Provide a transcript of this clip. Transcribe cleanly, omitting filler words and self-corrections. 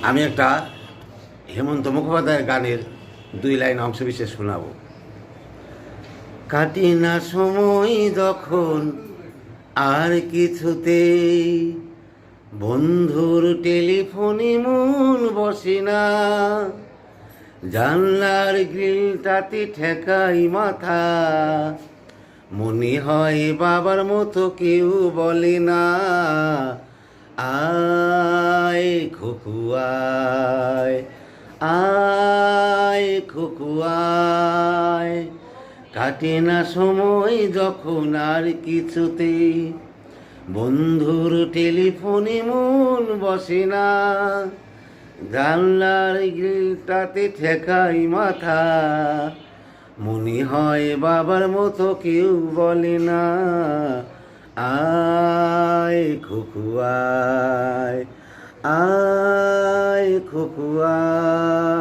আমি একটা হেমন্ত মুখোপাধ্যায়ের গানের 2 লাইন অংশবিশেষ শোনাবো। কাটি না সময় যখন আর কিছুতেই, বন্ধুর টেলিফোনে মন বসে না, জানলার গ্রিলটাতে ঠেকাই মাথা, মনে হয় বাবার মতো কেউ বলে না, আয় খোকু আয়, আয় খোকু আয়। কাটে না সময় যখন আর কিছুতেই, বন্ধুর টেলিফোনে মন বসে না, জানলার গ্রিলটাতে ঠেকাই মাথা, মনে হয় বাবার মতো কেউ বলে না, আয় খোকু আয়, আয় খোকু আয়।